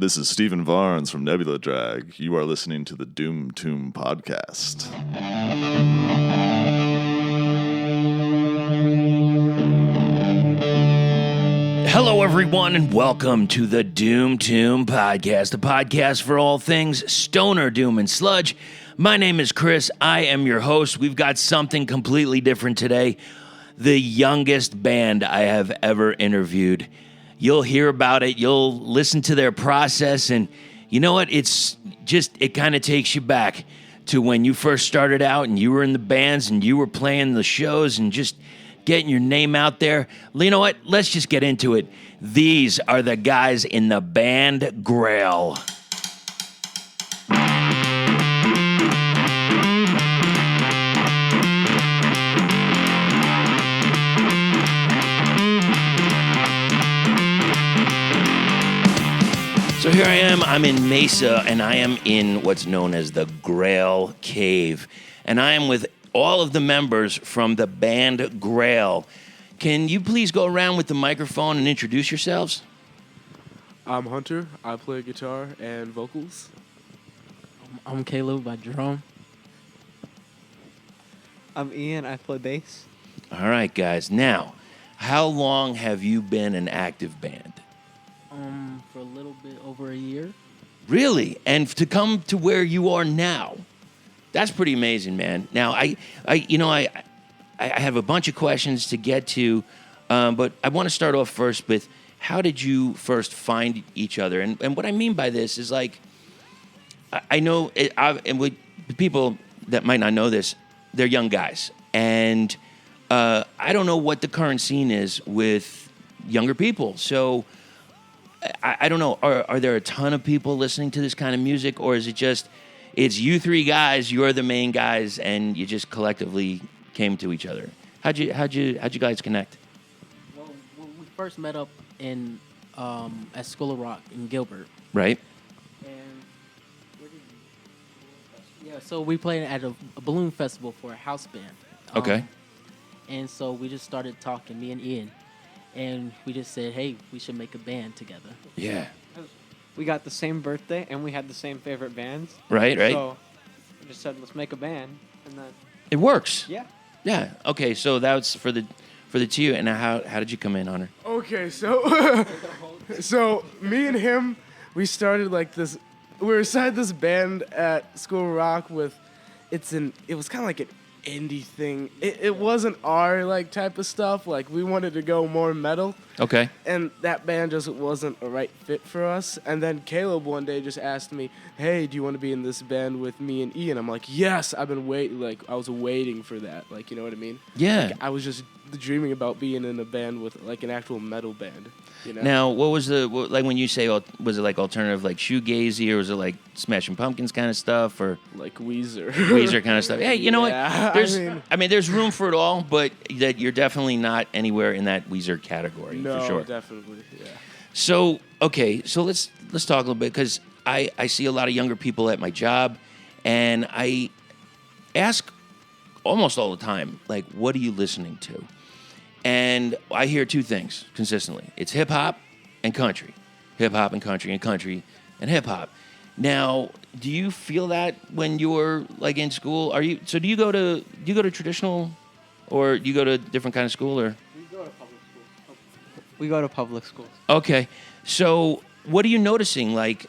This is Stephen Varnes from Nebula Drag. You are listening to the doomtobpodcast. Hello, everyone, and welcome to the doomtobpodcast, a podcast for all things stoner, doom, and sludge. My name is Chris. I am your host. We've got something completely different today. The youngest band I have ever interviewed. You'll hear about it. You'll listen to their process. And you know what? It kind of takes you back to when you first started out and you were in the bands and you were playing the shows and just getting your name out there. You know what? Let's just get into it. These are the guys in the band Grail. So here I am, I'm in Mesa, and I am in what's known as the Grail Cave. And I am with all of the members from the band Grail. Can you please go around with the microphone and introduce yourselves? I'm Hunter. I play guitar and vocals. I'm Caleb by drum. I'm Ian. I play bass. All right, guys. Now, how long have you been an active band? For a little bit over a year. Really? And to come to where you are now, that's pretty amazing, man. Now, I have a bunch of questions to get to, but I want to start off first with how did you first find each other? And what I mean by this is like, I know, and with people that might not know this, they're young guys, and I don't know what the current scene is with younger people, so. I don't know. Are there a ton of people listening to this kind of music, or is it just it's you three guys, you're the main guys, and you just collectively came to each other? How'd you guys connect? Well, we first met up in at School of Rock in Gilbert. Right. And where did we? Yeah, so we played at a balloon festival for a house band. Okay. And so we just started talking, me and Ian. And we just said, hey, we should make a band together. Yeah. We got the same birthday and we had the same favorite bands. Right. So we just said, let's make a band, and then It works. yeah. Yeah. Okay. So that was for the two. And how did you come in, Hunter? Okay, so so me and him, we started like this. We were inside this band at School of Rock with. It was kind of like an indie thing. It wasn't our like type of stuff. Like we wanted to go more metal. Okay. And that band just wasn't a right fit for us. And then Caleb one day just asked me, hey, do you want to be in this band with me and Ian? I'm like, yes, I've been waiting. Like, I was waiting for that. Like, you know what I mean? Yeah. Like, I was just dreaming about being in a band with, like, an actual metal band. You know? Now, what was like when you say, was it like alternative, like shoegazy, or was it like Smashing Pumpkins kind of stuff, or like Weezer. Weezer kind of stuff? Hey, you know Yeah, what? There's room for it all, but that you're definitely not anywhere in that Weezer category, No, for sure. definitely, yeah. So, okay, so let's talk a little bit, because I see a lot of younger people at my job, and I ask almost all the time, like, what are you listening to? And I hear two things consistently. It's hip-hop and country. Hip-hop and country and country and hip-hop. Now, do you feel that when you're, like, in school? Do you go to traditional, or do you go to different kind of school, or? We go to public schools. Okay. So what are you noticing? Like,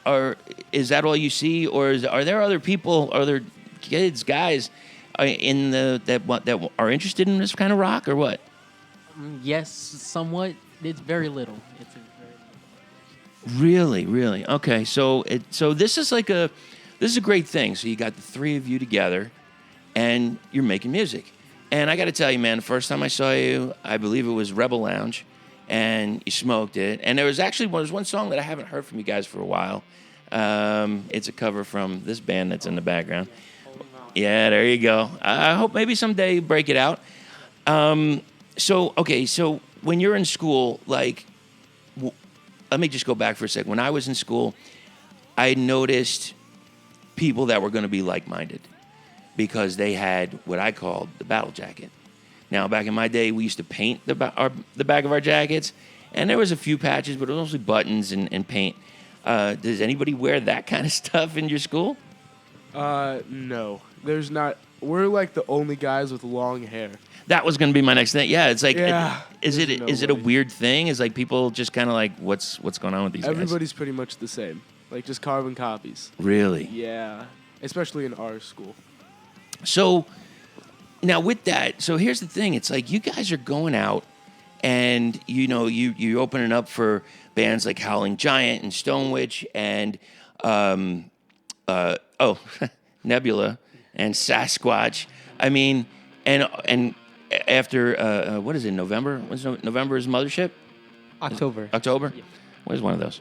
is that all you see, or are there other people, other kids, guys, that are interested in this kind of rock, or what? Yes, somewhat. It's very little. Really, really. Okay. So this is a great thing. So you got the three of you together, and you're making music. And I got to tell you, man, the first time I saw you, I believe it was Rebel Lounge, and you smoked it. And there was one song that I haven't heard from you guys for a while. It's a cover from this band that's in the background. Yeah, there you go. I hope maybe someday you break it out. So when you're in school, like, let me just go back for a second. When I was in school, I noticed people that were going to be like-minded because they had what I called the battle jacket. Now, back in my day, we used to paint the back of our jackets, and there was a few patches, but it was mostly buttons and paint. Does anybody wear that kind of stuff in your school? No, there's not. We're like the only guys with long hair. That was going to be my next thing. Yeah, it's like, Yeah, is there's it a nobody. weird thing? Is like people just kind of like, what's going on with these guys? Everybody's pretty much the same, like just carbon copies. Really? Yeah, especially in our school. So now with that, so here's the thing. It's like you guys are going out and, you know, you're opening up for bands like Howling Giant and Stone Witch and, Nebula and Sasquatch. I mean, and after, what is it, November? November is Mothership? October. October? Yeah. What is one of those?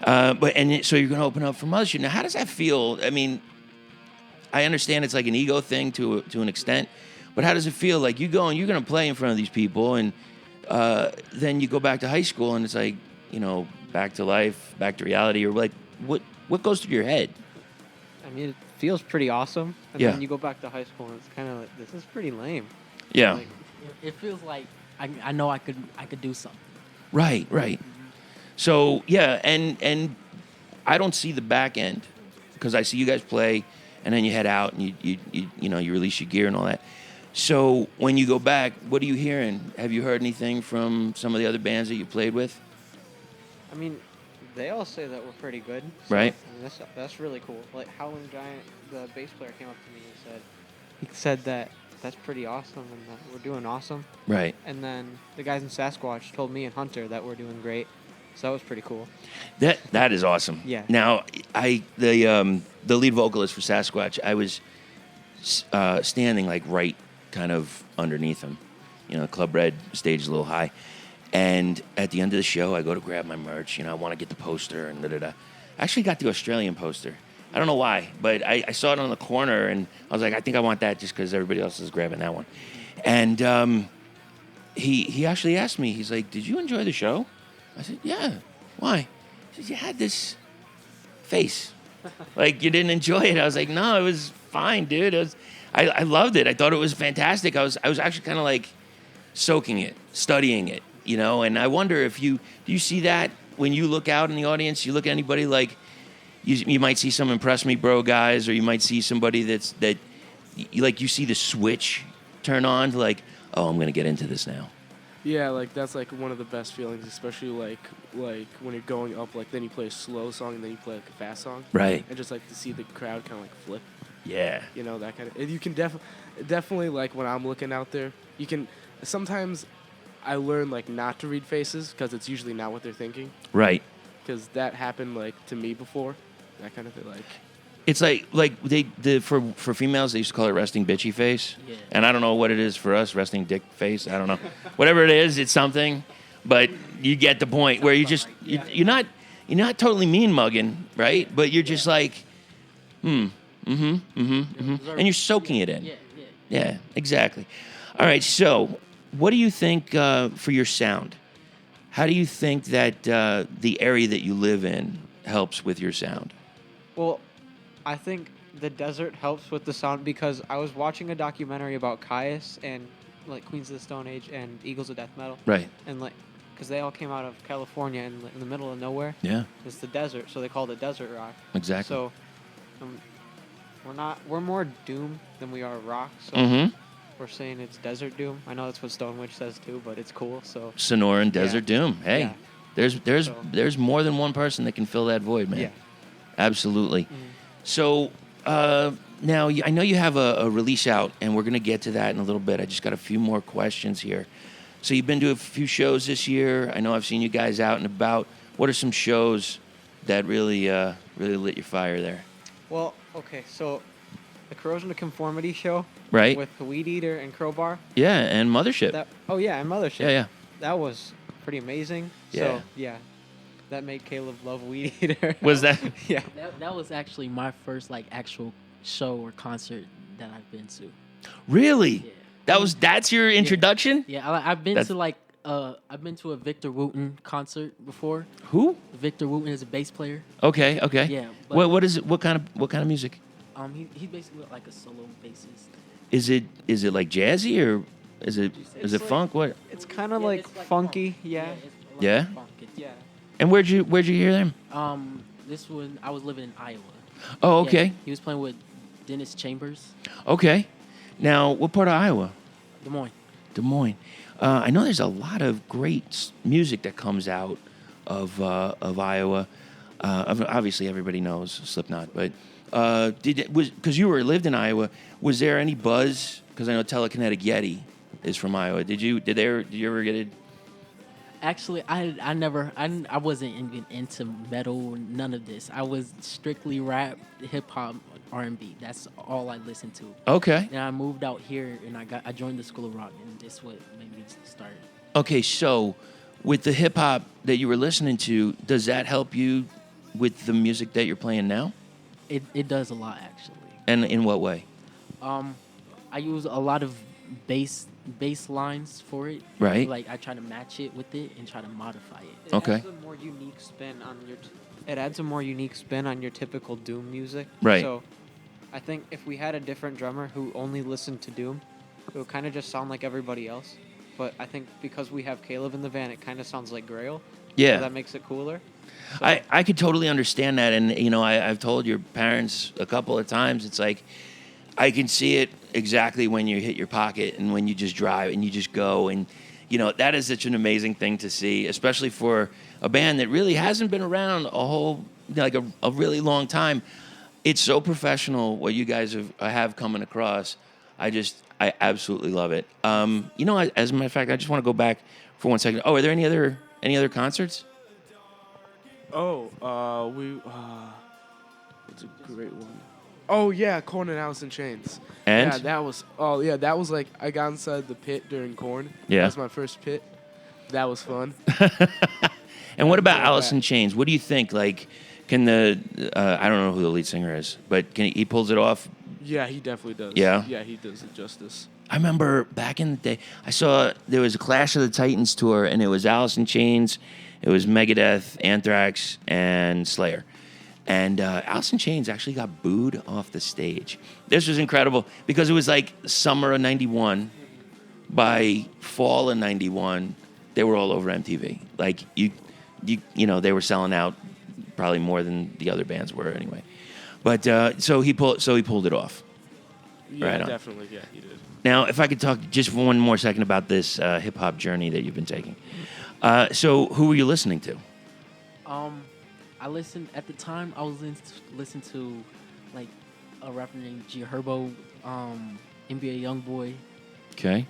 So you're going to open up for Mothership. Now, how does that feel? I mean, I understand it's like an ego thing to an extent, but how does it feel? Like you go and you're going to play in front of these people, and then you go back to high school, and it's like, you know, back to life, back to reality, or like what goes through your head? I mean, it feels pretty awesome. And Yeah. then you go back to high school and it's kind of like, this is pretty lame. Yeah, Like, It feels like I know I could do something. right. So yeah, and I don't see the back end because I see you guys play, and then you head out and you release your gear and all that. So when you go back, what are you hearing? Have you heard anything from some of the other bands that you played with? I mean, they all say that we're pretty good. So, Right. I mean, that's really cool. Like Howling Giant, the bass player came up to me and said that that's pretty awesome and that we're doing awesome. Right. And then the guys in Sasquatch told me and Hunter that we're doing great. So that was pretty cool. That is awesome. Yeah. Now, the lead vocalist for Sasquatch, I was standing like right kind of underneath him. You know, Club Red stage is a little high. And at the end of the show, I go to grab my merch. You know, I want to get the poster and da-da-da. I actually got the Australian poster. I don't know why, but I saw it on the corner, and I was like, I think I want that just because everybody else is grabbing that one. And he actually asked me, he's like, did you enjoy the show? I said, yeah. Why? He said, you had this face. Like, you didn't enjoy it. I was like, no, it was fine, dude. I loved it. I thought it was fantastic. I was actually kind of like soaking it, studying it, you know? And I wonder if do you see that when you look out in the audience? You look at anybody like, you might see some Impress Me Bro guys, or you might see somebody that you see the switch turn on to like, oh, I'm going to get into this now. Yeah, like that's like one of the best feelings, especially like when you're going up, like then you play a slow song and then you play like a fast song. Right. And just like to see the crowd kind of like flip. Yeah. You know, that kind of. You can definitely like when I'm looking out there, you can. Sometimes I learn like not to read faces because it's usually not what they're thinking. Right. Because that happened like to me before, that kind of thing. Like. It's like for females they used to call it resting bitchy face, Yeah. and I don't know what it is for us, resting dick face. I don't know, whatever it is, it's something. But you get the point where you're not totally mean mugging, right? But you're just like, and you're soaking it in. Yeah. Yeah, exactly. All right, so what do you think for your sound? How do you think that the area that you live in helps with your sound? Well, I think the desert helps with the sound because I was watching a documentary about Caius and like Queens of the Stone Age and Eagles of Death Metal. Right. And like, because they all came out of California and in the middle of nowhere. Yeah. It's the desert, so they call it desert rock. Exactly. So, we're more doom than we are rock. So Mm-hmm. we're saying it's desert doom. I know that's what Stone Witch says too, but it's cool. So. Sonoran Desert Doom. Hey, Yeah. there's more than one person that can fill that void, man. Yeah. Absolutely. Mhm. So now I know you have a release out, and we're going to get to that in a little bit. I just got a few more questions here. So you've been to a few shows this year. I know I've seen you guys out and about. What are some shows that really lit your fire there? Well, okay, so the Corrosion of Conformity show. Right. With the Weed Eater and Crowbar. Yeah, and Mothership. And Mothership. Yeah. That was pretty amazing. Yeah. So, yeah. That made Caleb love Weed Eater. Was that? Yeah. That was actually my first like actual show or concert that I've been to. Really? Yeah. That's your introduction? Yeah, I've been That's- to like I've been to a Victor Wooten concert before. Who? Victor Wooten is a bass player. Okay. Yeah. But, What is it? What kind of music? he basically like a solo bassist. Is it like jazzy or is it It's like- funk? What? It's kind of Yeah, like it's like funky. funk. Yeah. It's like Yeah? funk. Yeah. And where'd you hear them? This one I was living in Iowa. Oh, Yeah, okay. he was playing with Dennis Chambers, Okay. Now, what part of Iowa? Des Moines. Des Moines. I know there's a lot of great music that comes out of Iowa. Obviously, everybody knows Slipknot, but because you lived in Iowa, was there any buzz? Because I know Telekinetic Yeti is from Iowa. Did you ever get it? Actually, I wasn't even into metal, none of this. I was strictly rap, hip hop, R&B. That's all I listened to. Okay. Then I moved out here and I joined the School of Rock, and this what made me start. Okay, so with the hip hop that you were listening to, does that help you with the music that you're playing now? It does a lot actually. And in what way? I use a lot of bass lines for it. Right. Like I try to match it with it and try to modify it. It Okay. adds a more unique spin on your. It adds a more unique spin on your typical Doom music. Right. So, I think if we had a different drummer who only listened to Doom, it would kind of just sound like everybody else. But I think because we have Caleb in the van, it kind of sounds like Grail. Yeah. So that makes it cooler. So, I could totally understand that, and I've told your parents a couple of times. It's like I can see it exactly when you hit your pocket and when you just drive and you just go, and that is such an amazing thing to see, especially for a band that really hasn't been around a whole a really long time. It's so professional what you guys have coming across. I absolutely love it. As a matter of fact, I just want to go back for 1 second. Oh, are there any other concerts? It's a great one. Oh yeah, Corn and Alice in Chains. And? Yeah, that was like I got inside the pit during Corn. Yeah. That was my first pit. That was fun. And what about love Alice that. in Chains? What do you think? Like, can I don't know who the lead singer is, but he pulls it off? Yeah, he definitely does. Yeah? Yeah, he does it justice. I remember back in the day, I saw there was a Clash of the Titans tour, and it was Alice in Chains, it was Megadeth, Anthrax, and Slayer. And Alice in Chains actually got booed off the stage. This was incredible because it was like summer of '91. By fall of '91, they were all over MTV. Like they were selling out probably more than the other bands were anyway. But so he pulled it off. Yeah, Right on. definitely. Yeah, he did. Now, if I could talk just for one more second about this hip hop journey that you've been taking. So who were you listening to? I listened at the time. I was listening to like a rapper named G Herbo, NBA YoungBoy. Okay.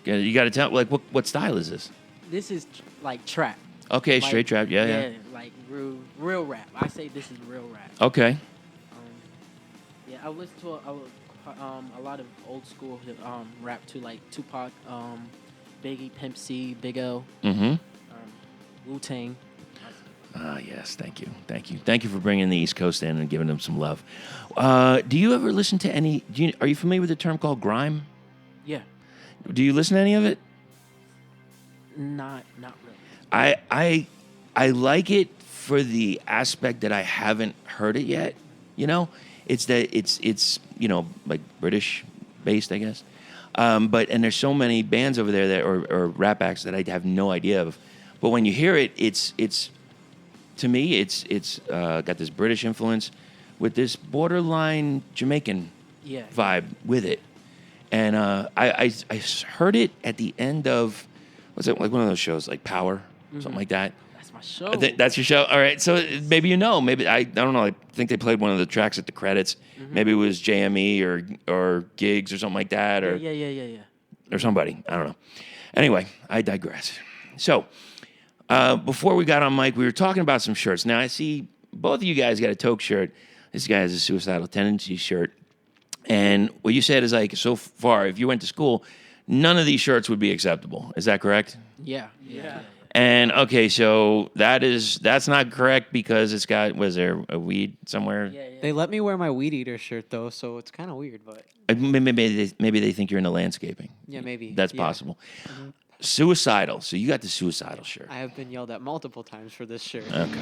Yeah, you got to tell what style is this? This is like trap. Okay, Like, straight trap. Yeah. like real rap. I say this is real rap. Okay. Yeah, I listen to a lot of old school rap too, like Tupac, Biggie, Pimp C, Big L, Mm-hmm. Wu-Tang. Yes, thank you for bringing the East Coast in and giving them some love. Do you ever listen to any? Are you familiar with the term called grime? Yeah, Do you listen to any of it? not really. I like it for the aspect that I haven't heard it yet. It's that it's like British based, I guess. But there's so many bands over there that or rap acts that I have no idea of. But when you hear it, it's to me it's got this British influence with this borderline Jamaican Yeah. vibe with it. And I heard it at the end of what's it like one of those shows like Power, something like that. That's my show. That's your show. All right. So maybe maybe I don't know. I think they played one of the tracks at the credits. Maybe it was JME or Gigs or something like that, or Yeah. or somebody. I don't know. Anyway, I digress. So before we got on mic, we were talking about some shirts. Now I see both of you guys got a Toke shirt. This guy has a Suicidal Tendency shirt. And what you said is like so far, if you went to school, none of these shirts would be acceptable. Is that correct? Yeah. And okay, so that's not correct because it's got was there a weed somewhere? Yeah. They let me wear my Weed Eater shirt though, so it's kind of weird, but Maybe they think you're into landscaping. yeah, maybe. That's Yeah. possible. Suicidal. So you got the Suicidal shirt. I have been yelled at multiple times for this shirt. Okay.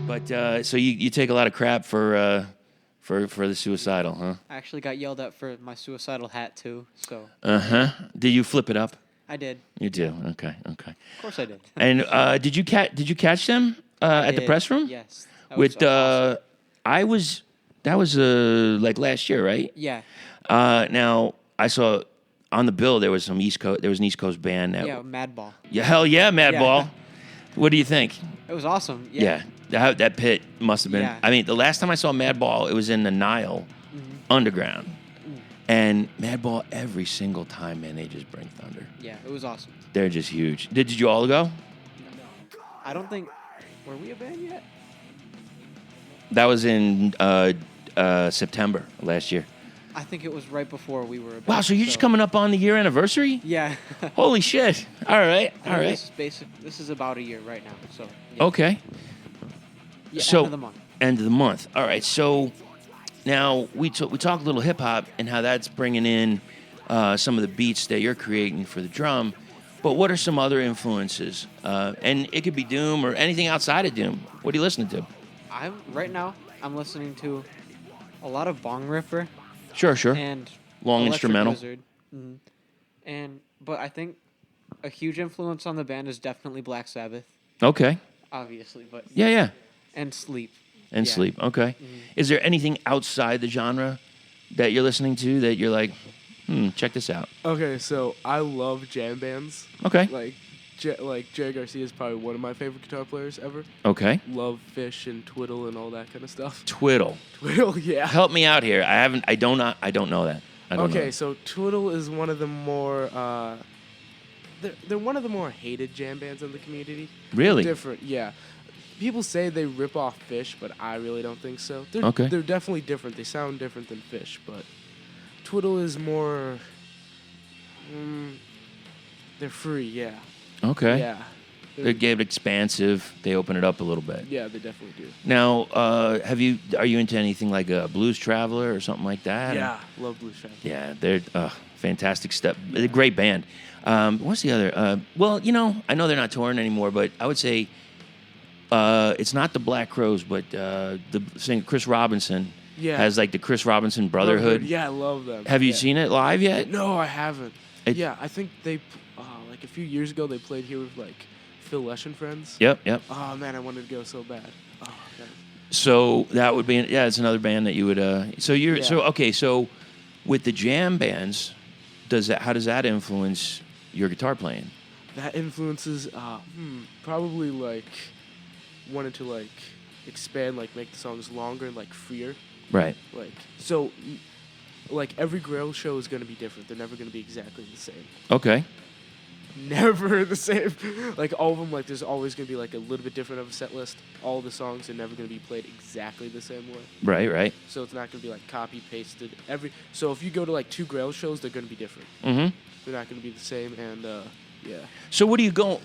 But so you take a lot of crap for the suicidal, huh? I actually got yelled at for my suicidal hat too. So Did you flip it up? I did. You do. Okay. Of course I did. And did you catch them at the did. press room? Yes. That With was awesome. that was like last year, right? Yeah. Now I saw on the bill there was an East Coast band. Yeah, Madball. Yeah, hell yeah, Madball. Yeah. What do you think? It was awesome. Yeah. That pit must have been. Yeah. I mean, the last time I saw Madball, it was in the Nile underground. And Madball, every single time, man, they just bring thunder. Yeah, it was awesome. They're just huge. Did you all go? I don't think. Were we a band yet? That was in September last year. I think it was right before we were a band. Wow, so you're just coming up on the year anniversary? Yeah. Holy shit. All right. This is about a year right now. So. Yeah. Okay. Yeah, So end of the month. End of the month. All right. So now we talk a little hip hop and how that's bringing in some of the beats that you're creating for the drum. But what are some other influences? And it could be Doom or anything outside of Doom. What are you listening to? Right now I'm listening to a lot of Bong Ripper Sure. and Long Electric instrumental. Wizard. But I think a huge influence on the band is definitely Black Sabbath, Okay. obviously, but Yeah. and Sleep. And Yeah. Sleep. Okay. Is there anything outside the genre that you're listening to that you're like, check this out? Okay, so I love jam bands. Okay. Like Jerry Garcia is probably one of my favorite guitar players ever. Okay. Love Fish and Twiddle and all that kind of stuff. Twiddle. Twiddle, yeah. Help me out here. I don't know that. I don't know. Okay, so Twiddle is one of the more they're one of the more hated jam bands in the community. Really? Different, yeah. People say they rip off Fish, but I really don't think so. Okay. They're definitely different. They sound different than Fish, but Twiddle is more. They're free, yeah. Okay. Yeah. They get expansive. They open it up a little bit. Yeah, they definitely do. Now, are you into anything like a Blues Traveler or something like that? Yeah, love Blues Traveler. Yeah, they're fantastic stuff. They're a great band. What's the other? Well, I know they're not touring anymore, but I would say it's not the Black Crowes, but the singer Chris Robinson has like the Chris Robinson Brotherhood. Yeah, I love them. Have you seen it live yet? No, I haven't. Yeah, I think they like a few years ago they played here with like Phil Lesh and friends. Yep. Oh man, I wanted to go so bad. Oh, man. So that would be it's another band that you would. So with the jam bands, how does that influence your guitar playing? That influences probably like wanted to like expand, like make the songs longer and like freer. Right. Like so like every Grail show is gonna be different. They're never gonna be exactly the same. Okay. Never the same. Like all of them, like there's always gonna be like a little bit different of a set list. All the songs are never gonna be played exactly the same way. Right. So it's not gonna be like copy pasted So if you go to like 2 Grail shows, they're gonna be different. Mm-hmm. They're not gonna be the same, and yeah. So what do you go?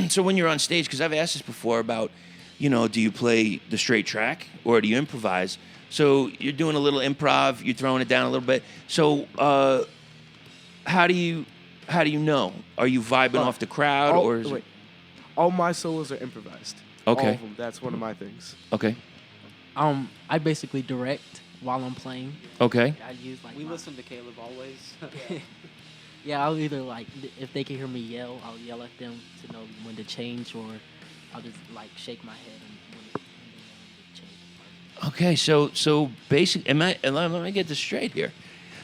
So when you're on stage, because I've asked this before about, do you play the straight track or do you improvise? So you're doing a little improv, you're throwing it down a little bit. So how do you know? Are you vibing off the crowd or? Is it... All my solos are improvised. Okay. All of them. That's one of my things. Okay. I basically direct while I'm playing. Okay. I use like We listen to Caleb always. Yeah, I'll either like if they can hear me yell, I'll yell at them to know when to change, or I'll just like shake my head and when to change. Okay. So basically, let me get this straight here.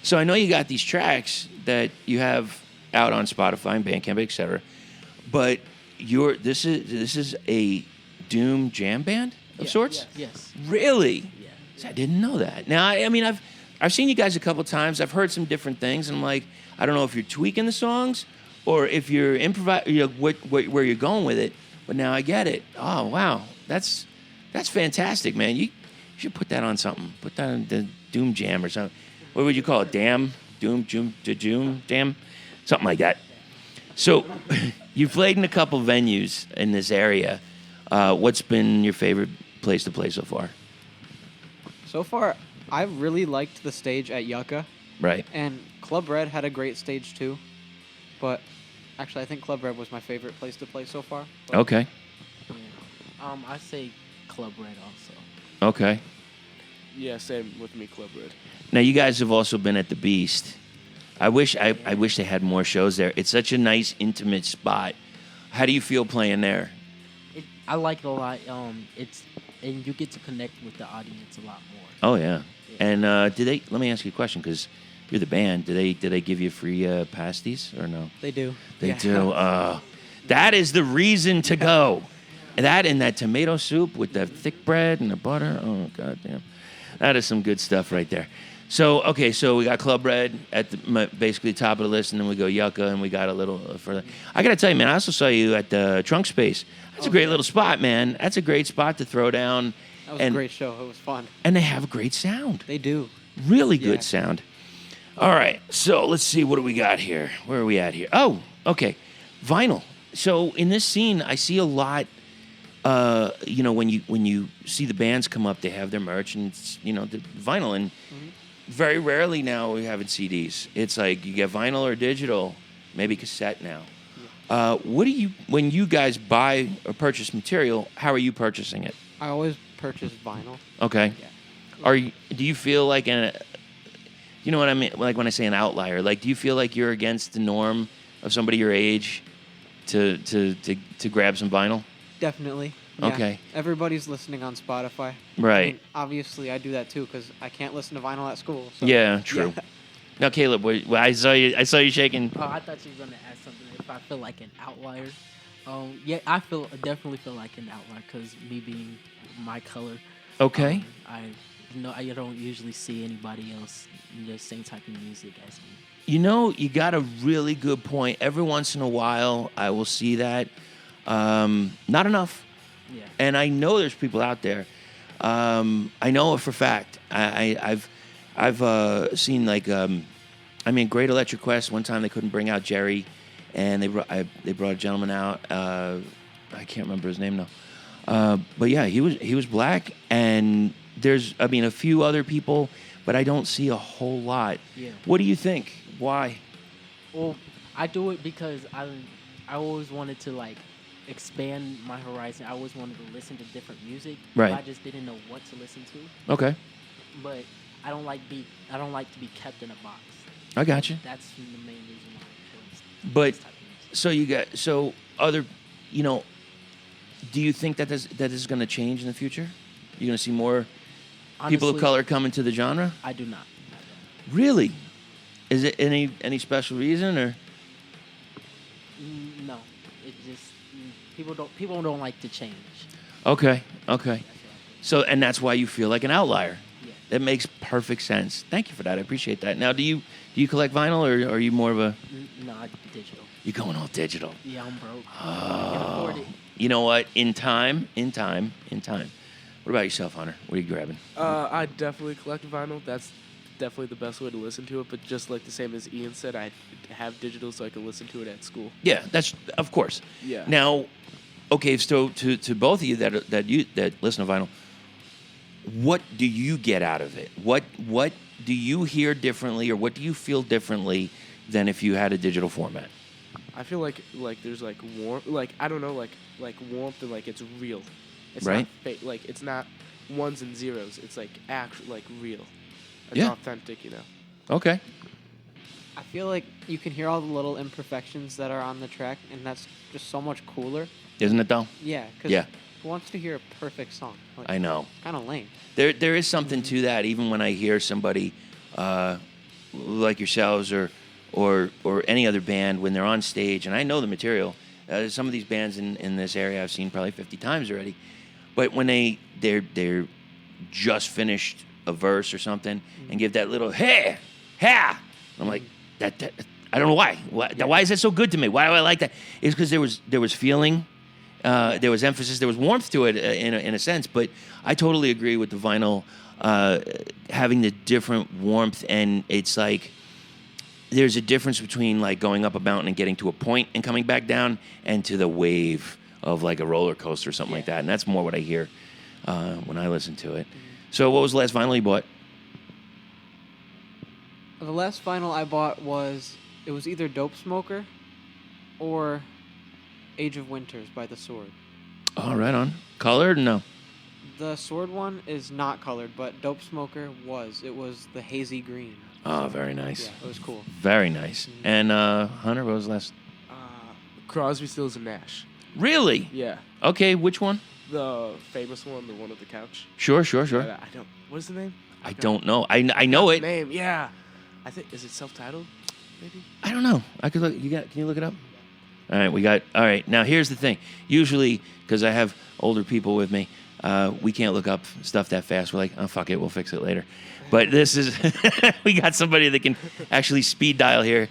So I know you got these tracks that you have out on Spotify and Bandcamp, etc. But this is a doom jam band of sorts. Yes. Really? Yeah. I didn't know that. Now, I mean, I've seen you guys a couple times. I've heard some different things, and I'm like, I don't know if you're tweaking the songs or if you're improvising, where you're going with it. But now I get it. Oh wow, that's fantastic, man. You should put that on something. Put that on the doom jam or something. What would you call it? Doom, jam, something like that. So, you played in a couple venues in this area. What's been your favorite place to play so far? So far, I really liked the stage at Yucca, Right. and Club Red had a great stage too. But actually, I think Club Red was my favorite place to play so far. But Okay. Yeah. I say Club Red also. Okay. Yeah, same with me, Club Red. Now you guys have also been at the Beast. I wish they had more shows there. It's such a nice, intimate spot. How do you feel playing there? I like it a lot. And you get to connect with the audience a lot more. Oh yeah. And let me ask you a question, because you're the band. Do they give you free pasties or no? They do. They do. That is the reason to go. That and that tomato soup with the thick bread and the butter. Oh goddamn, that is some good stuff right there. So so we got Club Red at basically top of the list, and then we go Yucca, and we got a little further. I gotta tell you, man, I also saw you at the Trunk Space. That's a great little spot, man. That's a great spot to throw down. That was a great show. It was fun. And they have a great sound. They do. Really good sound. All right, so let's see, what do we got here? Where are we at here? Oh, okay, vinyl. So in this scene, I see a lot. When you see the bands come up, they have their merch and it's, the vinyl. And very rarely now we have it CDs. It's like you get vinyl or digital, maybe cassette now. Yeah. When you guys buy or purchase material, how are you purchasing it? I always purchase vinyl. Okay. Yeah. Do you feel like you know what I mean? Like when I say an outlier, like do you feel like you're against the norm of somebody your age to grab some vinyl? Definitely. Yeah. Okay. Everybody's listening on Spotify. Right. I mean, obviously, I do that too because I can't listen to vinyl at school. So. Yeah, true. Yeah. Now, Caleb, I saw you shaking. Oh, I thought you were gonna ask something. If I feel like an outlier, definitely feel like an outlier because me being my color. Okay. I don't usually see anybody else in the same type of music as me. You got a really good point. Every once in a while, I will see that. Not enough. Yeah. And I know there's people out there. I know it for a fact. I've seen Great Electric Quest. One time they couldn't bring out Jerry, and they brought a gentleman out. I can't remember his name now. But yeah, he was black, and there's a few other people, but I don't see a whole lot. Yeah. What do you think? Why? Well, I do it because I always wanted to expand my horizon. I always wanted to listen to different music. Right. But I just didn't know what to listen to. Okay. But I don't like to be kept in a box. I got you. That's the main reason why I chose But this type of music. Do you think that is going to change in the future? You're going to see more people of Honestly, color come into the genre? I do not. Really? Is it any special reason or? No. It just people don't like to change. Okay. That's what I think. So, and that's why you feel like an outlier. Yeah. That makes perfect sense. Thank you for that. I appreciate that. Now, do you collect vinyl, or are you more of a? No, I do digital. You're going all digital. Yeah, I'm broke. I can't afford it. You know what? In time. What about yourself, Hunter? What are you grabbing? I definitely collect vinyl. That's definitely the best way to listen to it. But just like the same as Ian said, I have digital so I can listen to it at school. Yeah, that's of course. Yeah. Now, okay, so to both of you that listen to vinyl, what do you get out of it? What do you hear differently, or what do you feel differently than if you had a digital format? I feel like there's like warmth, like I don't know, like warmth, and like it's real. It's Right. not fake. Like it's not ones and zeros. It's like actual, like real. It's Yeah. authentic, you know. Okay. I feel like you can hear all the little imperfections that are on the track, and that's just so much cooler. Isn't it though? Yeah, because Yeah. who wants to hear a perfect song? Like, I know. kind of lame. There is something to that. Even when I hear somebody like yourselves or any other band when they're on stage, and I know the material. Some of these bands in this area I've seen probably 50 times already, but when they're just finished a verse or something and give that little hey ha, I'm like that I don't know why. Why is that so good to me? Why do I like that? It's because there was feeling. There was emphasis, there was warmth to it in a sense, but I totally agree with the vinyl having the different warmth, and it's like there's a difference between like going up a mountain and getting to a point and coming back down, and to the wave of like a roller coaster or something like that, and that's more what I hear when I listen to it. So what was the last vinyl you bought? The last vinyl I bought was either Dope Smoker or Age of Winters by The Sword. Oh, right on. Colored? No. The Sword one is not colored, but Dope Smoker was. It was the hazy green. Oh, very nice. Yeah, it was cool. Very nice. And Hunter, what was the last? Crosby, Stills, and Nash. Really? Yeah, Okay, which one? the famous one, the one with the couch. Sure. I don't. What is the name? I don't know. I know it. Name, yeah. I think is it self-titled? Maybe. I don't know. I could look. Can you look it up? All right, all right. Now here's the thing. Usually, because I have older people with me, we can't look up stuff that fast. We're like, oh fuck it, we'll fix it later. But this is we got somebody that can actually speed dial here.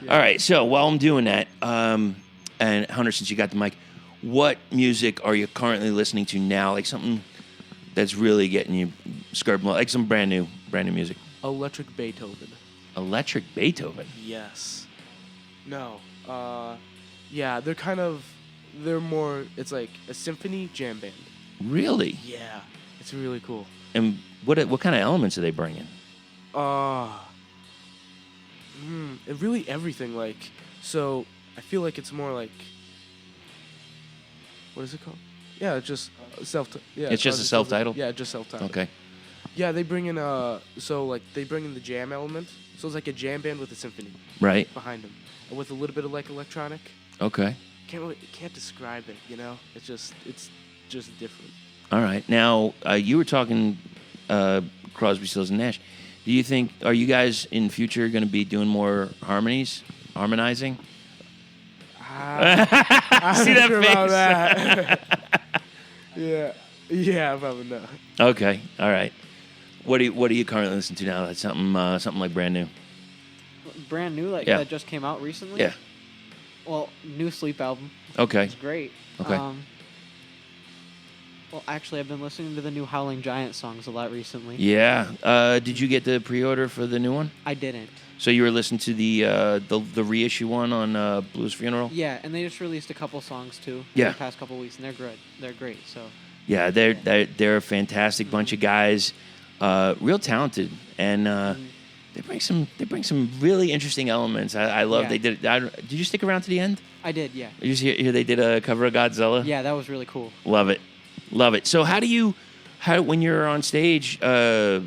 Yeah. All right. So while I'm doing that, and Hunter, since you got the mic, what music are you currently listening to now? Like something that's really getting you skirt, like some brand new music. Electric Beethoven. Electric Beethoven. Yes. No. Yeah, they're more, it's like a symphony jam band. Really? Yeah, it's really cool. And what kind of elements are they bringing? Really everything, like, so I feel like it's more like, what is it called? Yeah, it's just It's just a self-titled? Yeah, just self-titled. Okay. Yeah, they bring in, they bring in the jam element, so it's like a jam band with a symphony. Right. Behind them. And with a little bit of like electronic. Okay. Can't describe it, you know? It's just different. All right. Now, you were talking Crosby, Stills, and Nash. Do you think, are you guys in future going to be doing more harmonizing? I'm See that sure face? about that. Yeah, probably not. Okay. All right. What are you currently listening to now? That's something like brand new. Brand new, like Yeah. that just came out recently? Yeah. Well, new Sleep album. Okay. It's great. Okay. Well, actually, I've been listening to the new Howling Giant songs a lot recently. Yeah. Did you get the pre-order for the new one? I didn't. So you were listening to the reissue one on Blues Funeral? Yeah, and they just released a couple songs too. Yeah. In the past couple weeks, and they're good. They're great. So. Yeah, they're a fantastic bunch of guys, real talented, and they bring some really interesting elements. I love. Yeah. They did. Did you stick around to the end? I did, yeah. Did you hear they did a cover of Godzilla? Yeah, that was really cool. Love it. So when you're on stage do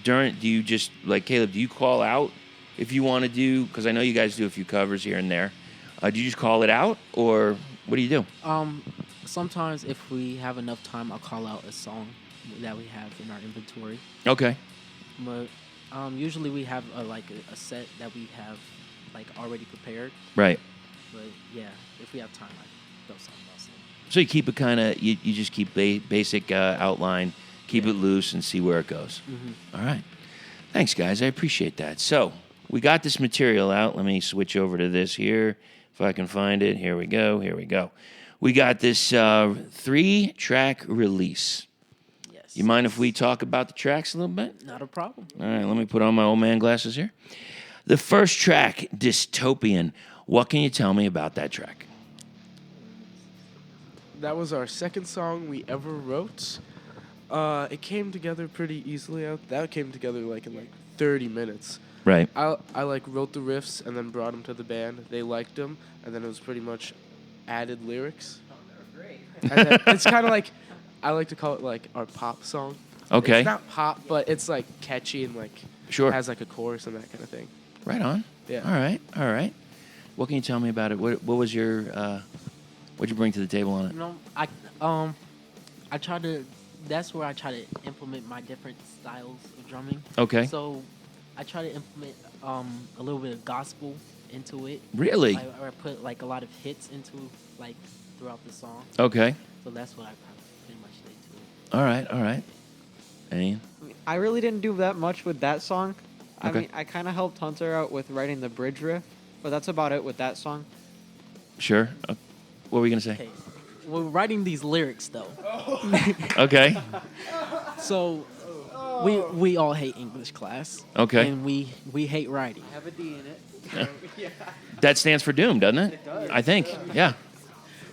you just, like Caleb, do you call out if you want to do, because I know you guys do a few covers here and there, do you just call it out, or what do you do? Sometimes if we have enough time, I'll call out a song that we have in our inventory. Okay. But usually we have a set that we have like already prepared. Right. But yeah, if we have time, I throw something else in. So you keep it kind of, you just keep basic outline, keep it loose, and see where it goes. All right. Thanks, guys. I appreciate that. So we got this material out. Let me switch over to this here, if I can find it. Here we go. Here we go. We got this 3-track release. Yes. You mind if we talk about the tracks a little bit? Not a problem. All right, let me put on my old man glasses here. The first track, Dystopian. What can you tell me about that track? That was our second song we ever wrote. It came together pretty easily. That came together in 30 minutes. Right. I wrote the riffs and then brought them to the band. They liked them, and then it was pretty much added lyrics. And then it's kind of I like to call it our pop song. Okay. It's not pop, but it's catchy and Sure. has a chorus and that kind of thing. Right on. Yeah. All right. What can you tell me about it? What was your what'd you bring to the table on it? I try to. That's where I try to implement my different styles of drumming. Okay. So I try to implement a little bit of gospel into it. Really? I put a lot of hits into throughout the song. Okay. So that's what I pretty much did to it. All right. Ian? I really didn't do that much with that song. I Okay. mean, I kind of helped Hunter out with writing the bridge riff, but that's about it with that song. Sure. What were you gonna say? Okay. We're writing these lyrics though. Okay. So we all hate English class. Okay. And we hate writing. Have a D in it. That stands for Doom, doesn't it? It does. I think. Yeah.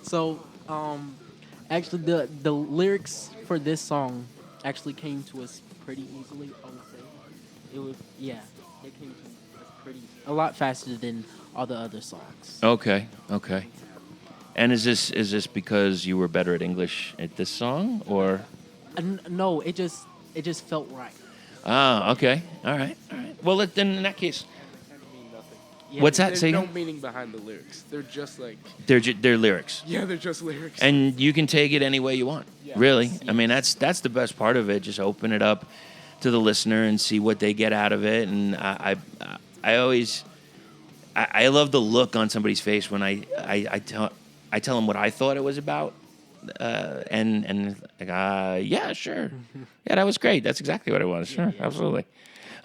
So actually the lyrics for this song actually came to us pretty easily, I would say. They came to us a lot faster than all the other songs. Okay. And is this because you were better at English at this song, or? No, it just felt right. Ah, okay. All right. Well, then in that case, Yeah, what's that? There's Say no again? meaning behind the lyrics. They're just They're lyrics, they're just lyrics. and you can take it any way you want. Yes. Really, I mean that's the best part of it. Just open it up to the listener and see what they get out of it. And I always love the look on somebody's face when I tell them what I thought it was about, yeah, sure, yeah, that was great. That's exactly what it was. Sure, absolutely.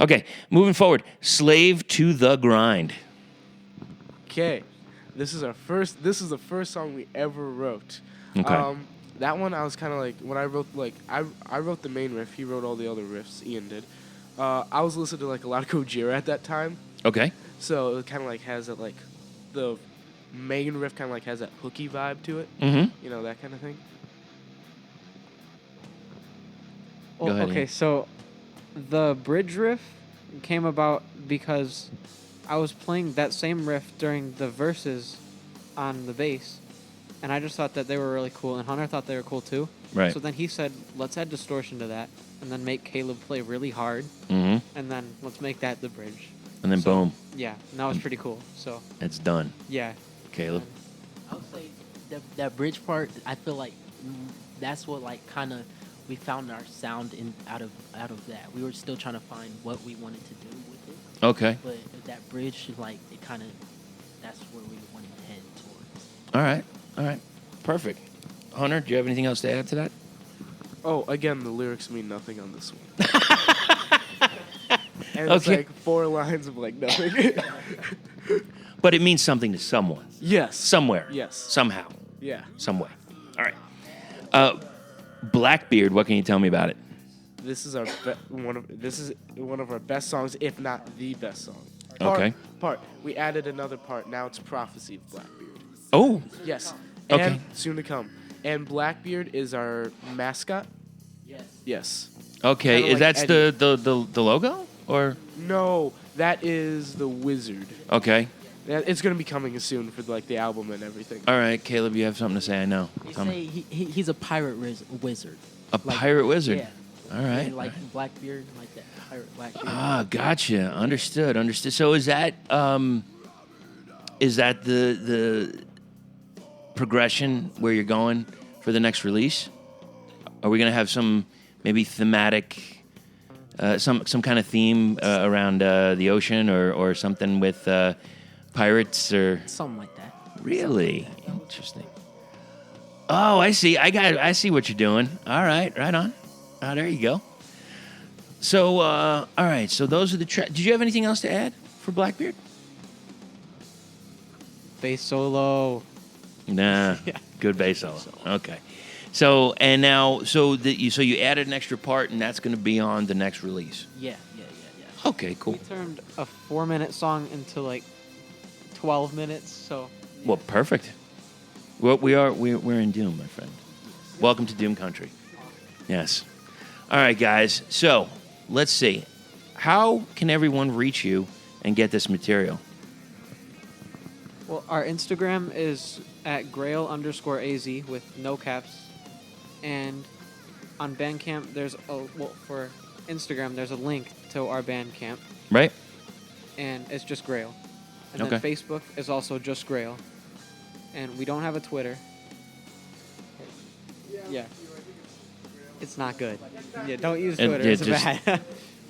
Okay, moving forward. Slave to the Grind. Okay, this is the first song we ever wrote. Okay. That one I was kind of when I wrote I wrote the main riff. He wrote all the other riffs. Ian did. I was listening to a lot of Gojira at that time, Okay. so it kind of has that the main riff kind of has that hooky vibe to it. Mm-hmm. You know, that kind of thing. Go ahead, Okay, Ian. so the bridge riff came about because I was playing that same riff during the verses on the bass, and I just thought that they were really cool, and Hunter thought they were cool too. Right. So then he said, let's add distortion to that, and then make Caleb play really hard, Mm-hmm. and then let's make that the bridge. And then So- boom, Yeah, and that was pretty cool. So, it's done. yeah. Caleb. I would say that bridge part. I feel that's what we found our sound out of that. We were still trying to find what we wanted to do with it. Okay. But that bridge, it kind of, that's where we wanted to head towards. All right. Perfect. Hunter, do you have anything else to add to that? Oh, again, the lyrics mean nothing on this one. And it's Okay. 4 lines of nothing. But it means something to someone, Yes. somewhere, Yes. somehow, Yeah. some way. All right. Blackbeard, what can you tell me about it? This is one of our best songs, if not the best song. Okay. Part. We added another part. Now it's Prophecy of Blackbeard. Oh, Yes. Okay. And soon to come. And Blackbeard is our mascot. Yes. Yes. okay. Kinda Is like that Eddie. the logo or No, that is the wizard. okay? It's gonna be coming soon for the album and everything. All right, Caleb, you have something to say? I know. They Tell me. say he's a pirate wizard. A pirate wizard. Yeah. All right. And Blackbeard, that pirate Blackbeard. Ah, gotcha. Understood. So is that the progression where you're going for the next release? Are we gonna have some maybe thematic, some kind of theme around the ocean or something with pirates or Something like that. really interesting? Oh, I see. I see what you're doing. All right, right on. Oh, there you go. So, all right. So those are the tracks. Did you have anything else to add for Blackbeard? Bass solo. Nah. Good bass solo. Okay. So and now, so you added an extra part, and that's going to be on the next release. Yeah. Okay. Cool. We turned a 4-minute song into like 12 minutes. So. Well, perfect. Well, we're in Doom, my friend. Welcome to Doom Country. Yes. All right, guys. So let's see. How can everyone reach you and get this material? Well, our Instagram is at Grail_AZ with no caps. And on Bandcamp, for Instagram, there's a link to our Bandcamp. Right. And it's just Grail. And Okay. then Facebook is also just Grail. And we don't have a Twitter. Yeah. It's not good. Yeah, don't use Twitter. It's bad.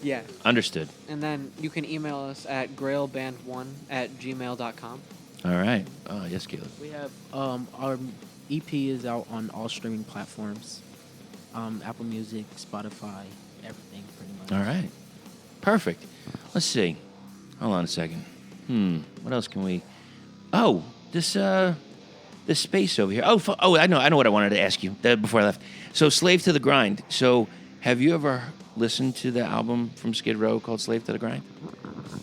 Yeah. Understood. And then you can email us at grailband1@gmail.com. All right. Oh, yes, Caleb. We have our EP is out on all streaming platforms, Apple Music, Spotify, everything pretty much. All right. Perfect. Let's see. Hold on a second. What else can we? Oh, this space over here. Oh, I know what I wanted to ask you before I left. So, Slave to the Grind. So, have you ever listened to the album from Skid Row called Slave to the Grind?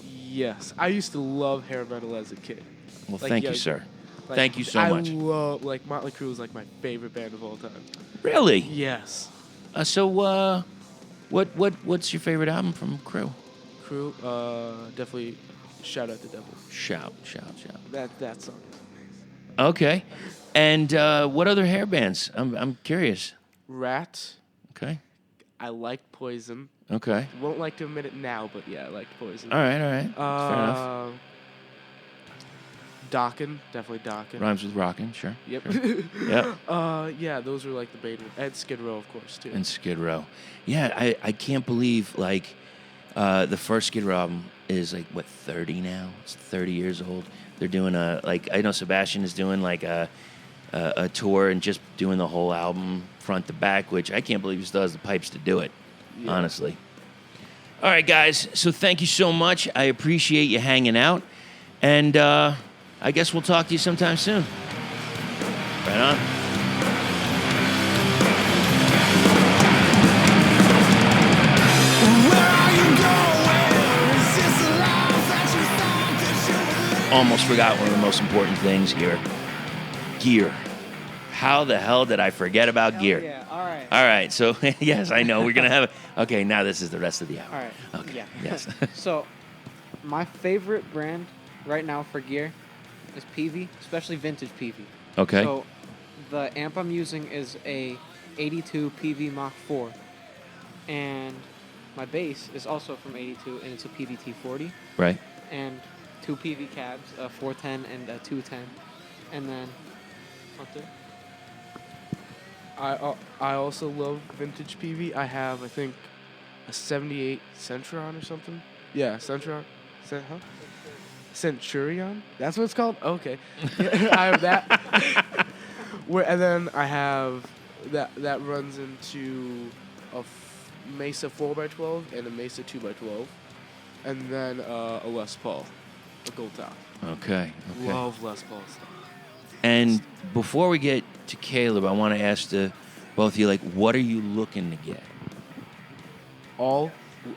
Yes, I used to love hair metal as a kid. Well, thank you, sir. Like, Thank you so much. I love Motley Crue is like my favorite band of all time. Really? Yes. What's your favorite album from Crue? Crue, definitely Shout Out the Devil. Shout. That song. Okay. And what other hair bands? I'm curious. Ratt. Okay. I liked Poison. Okay. Won't like to admit it now, but yeah, I liked Poison. All right. Fair enough. Dokken, definitely Dokken. Rhymes with rockin', sure. Yep. Sure. Yep. Yeah, those were like the main ones. And Skid Row, of course, too. And Skid Row. Yeah, I can't believe, like, the first Skid Row album is, like, 30 now? It's 30 years old. They're doing I know Sebastian is doing, like, a tour and just doing the whole album front to back, which I can't believe he still has the pipes to do it, honestly. All right, guys, so thank you so much. I appreciate you hanging out. And I guess we'll talk to you sometime soon. Right on. Almost forgot one of the most important things here. Gear. How the hell did I forget about gear? Yeah, all right. All right, so yes, I know. We're going to have it. Okay, now this is the rest of the hour. All right. Okay, Yeah. yes. So, my favorite brand right now for gear is PV, especially vintage PV. Okay. So, the amp I'm using is a 82 PV Mach 4. And my bass is also from 82, and it's a PVT 40. Right. And 2 PV cabs, a 410 and a 210. And then, Hunter? I also love vintage PV. I have, I think, a 78 Centurion or something. Yeah, Centurion. Centurion? That's what it's called? Okay. I have that. And then I have that runs into a Mesa 4x12 and a Mesa 2x12. And then a Les Paul, a gold top. Okay. Love Les Paul stuff. And before we get to Caleb, I want to ask both of you, like, what are you looking to get?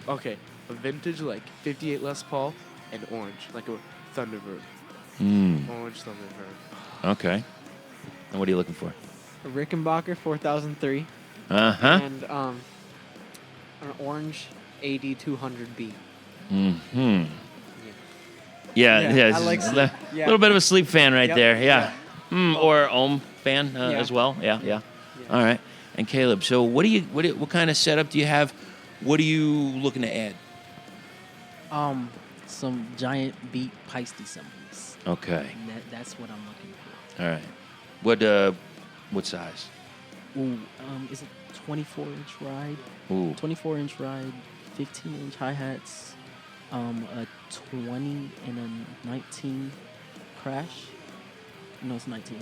Okay, a vintage, like, 58 Les Paul and orange, like a Thunderbird. Orange Thunderbird. Okay. And what are you looking for? A Rickenbacker 4003. Uh-huh. And an orange AD 200B. Mm-hmm. Yeah, I like a sleep. Yeah. little bit of a sleep fan right Yep. there. Yeah. Or Ohm fan Yeah. as well. Yeah. All right. And Caleb, so what kind of setup do you have? What are you looking to add? Some giant beat Pasty cymbals. Okay. That's what I'm looking for. All right. What size? Ooh, is it 24-inch ride? Ooh. 24-inch ride, 15-inch hi-hats, a 20 and a 19 crash. No, it's 19.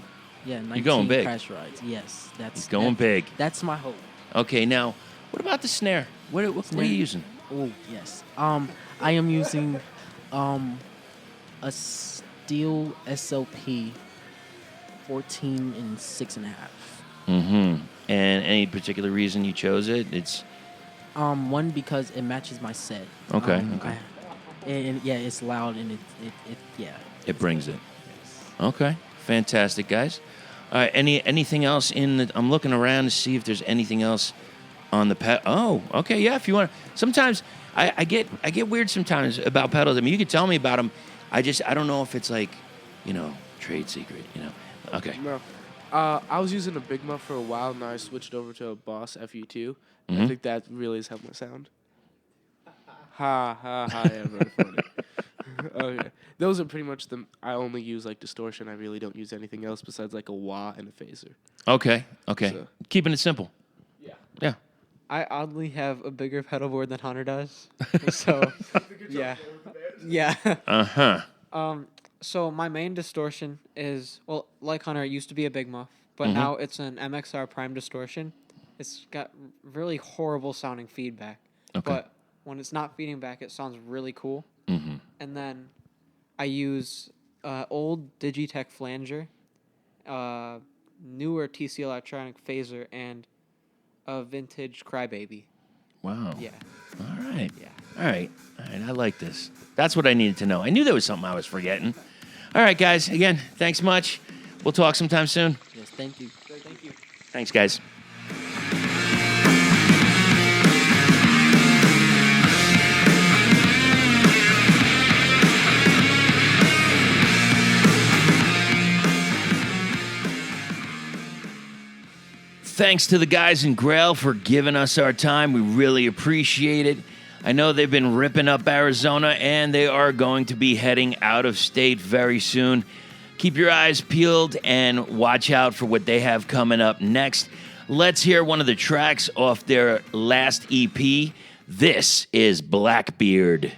Yeah, 19 You're going big. crash rides. Yes, that's Going big. That's my hope. Okay. Now, What about the snare? What are you using? Oh yes. I am using a steel SLP 14 and 6.5. Mm-hmm. And any particular reason you chose it? It's One, because it matches my set. Okay. And yeah, it's loud and It brings it. Okay. Fantastic, guys. All right. Anything else in the? I'm looking around to see if there's anything else on the pet. Oh, okay. Yeah. If you want. Sometimes I get weird sometimes about pedals. I mean, you can tell me about them. I don't know if it's like, trade secret. Okay. No. I was using a Big Muff for a while, and I switched over to a Boss FE2. Mm-hmm. I think that really has helped my sound. Ha, ha, ha, yeah, very funny. Okay. Those are pretty much I only use, like, distortion. I really don't use anything else besides, like, a wah and a phaser. Okay. So- Keeping it simple. Yeah. Yeah. I oddly have a bigger pedal board than Hunter does. So, yeah. Yeah. Uh-huh. So my main distortion is, well, like Hunter, it used to be a Big Muff, but Mhm. now it's an MXR Prime distortion. It's got really horrible sounding feedback. Okay. But when it's not feeding back, it sounds really cool. Mm-hmm. And then I use old Digitech flanger, newer TC Electronic phaser, and a vintage Crybaby. Wow. Yeah. All right. Yeah. All right. I like this. That's what I needed to know. I knew there was something I was forgetting. All right, guys. Again, thanks much. We'll talk sometime soon. Yes, thank you. Thank you. Thanks, guys. Thanks to the guys in Grail for giving us our time. We really appreciate it. I know they've been ripping up Arizona, and they are going to be heading out of state very soon. Keep your eyes peeled and watch out for what they have coming up next. Let's hear one of the tracks off their last EP. This is Blackbeard.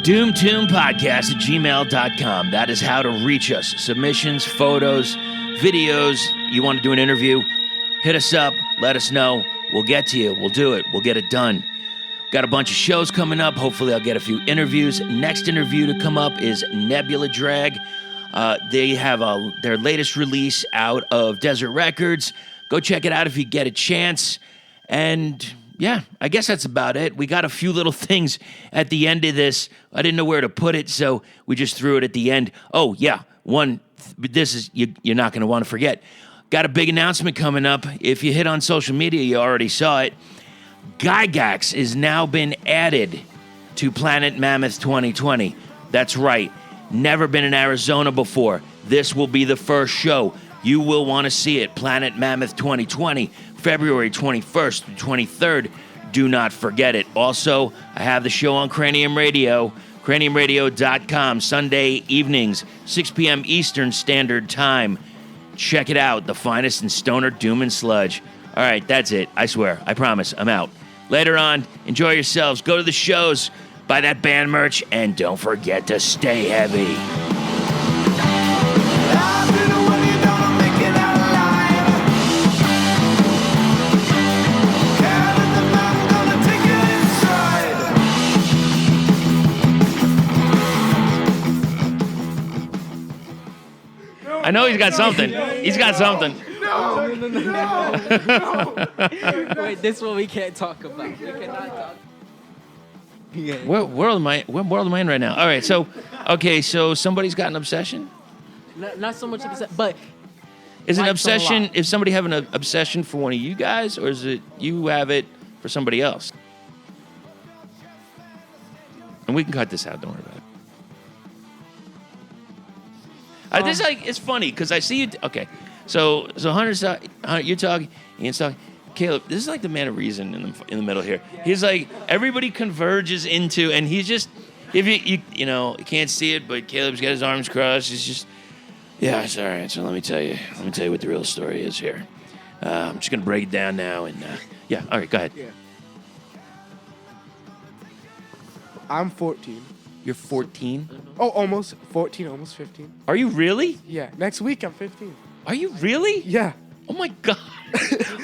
doomtobpodcast@gmail.com. That is how to reach us. Submissions, photos, videos. You want to do an interview? Hit us up. Let us know. We'll get to you. We'll do it. We'll get it done. Got a bunch of shows coming up. Hopefully I'll get a few interviews. Next interview to come up is Nebula Drag. They have their latest release out of Desert Records. Go check it out if you get a chance. And yeah, I guess that's about it. We got a few little things at the end of this. I didn't know where to put it, so we just threw it at the end. Oh, yeah, this is, you're not going to want to forget. Got a big announcement coming up. If you hit on social media, you already saw it. Gygax has now been added to Planet Mammoth 2020. That's right. Never been in Arizona before. This will be the first show. You will want to see it. Planet Mammoth 2020, February 21st to 23rd. Do not forget it. Also, I have the show on Cranium Radio, craniumradio.com, Sunday evenings, 6 p.m. Eastern Standard Time. Check it out. The finest in stoner, doom, and sludge. All right, that's it. I swear. I promise. I'm out. Later on, enjoy yourselves. Go to the shows. Buy that band merch. And don't forget to stay heavy. I know he's got something. He's got something. No. Wait, this one we can't talk about. We cannot talk. Yeah. What world am I in right now? All right, so somebody's got an obsession? Not so much, but is an likes obsession a lot. if somebody having an obsession for one of you guys, or is it you have it for somebody else? And we can cut this out. Don't worry about it. This is it's funny because I see you. Okay, so Hunter's you're talking, Ian's talking. Caleb, this is like the man of reason in the middle here. He's like everybody converges into, and he's just if you can't see it, but Caleb's got his arms crossed. He's just it's all right. So let me tell you what the real story is here. I'm just gonna break it down now, and all right, go ahead. Yeah. I'm 14. You're 14. Oh, almost 14, almost 15. Are you really? Yeah, next week I'm 15. Are you really? Yeah. Oh my God.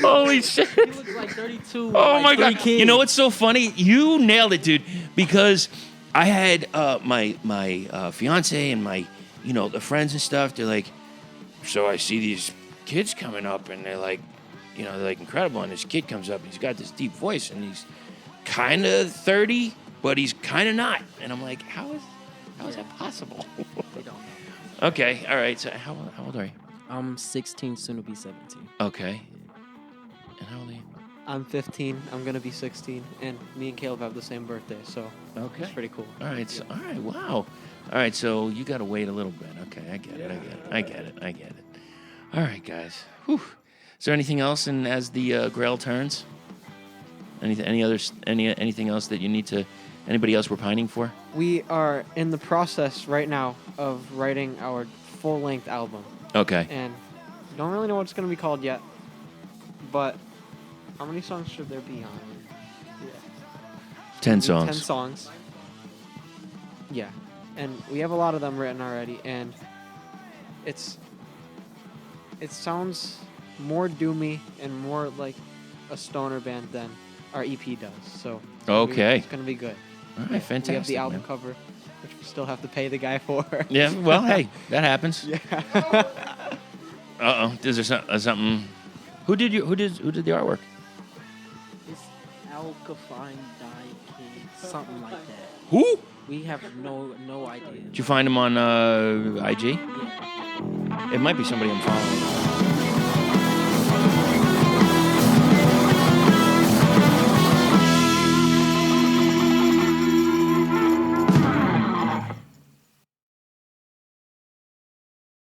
Holy shit. He looks like 32. Oh my God. Kids. You know what's so funny? You nailed it, dude. Because I had my fiance and my, the friends and stuff. They're like, so I see these kids coming up and they're like, they're like incredible. And this kid comes up, he's got this deep voice and he's kind of 30, but he's kind of not. And I'm like, how is that possible? They don't know. Okay. All right. So how old are you? I'm 16, soon to be 17. Okay. And how old are you? I'm 15. I'm gonna be 16, and me and Caleb have the same birthday, so Okay. it's pretty cool. All right. So, all right. Wow. All right. So you got to wait a little bit. Okay. I get it. All right, guys. Whew. Is there anything else as the Grail turns? Anything else that you need to? Anybody else we're pining for? We are in the process right now of writing our full-length album, Okay. and don't really know what it's gonna be called yet. But how many songs should there be on it? 10 10 songs. songs. Yeah, and we have a lot of them written already, and it sounds more doomy and more like a stoner band than our EP does. So Okay. it's gonna be good. All right. Fantastic. We have the album man. cover, which we still have to pay the guy for. Yeah. Well, hey, that happens. Yeah. Uh-oh. Is there something? Who did the artwork? It's Alkafine Die King, something like that. Who? We have no idea. Did you find him on IG? Yeah. It might be somebody I'm following.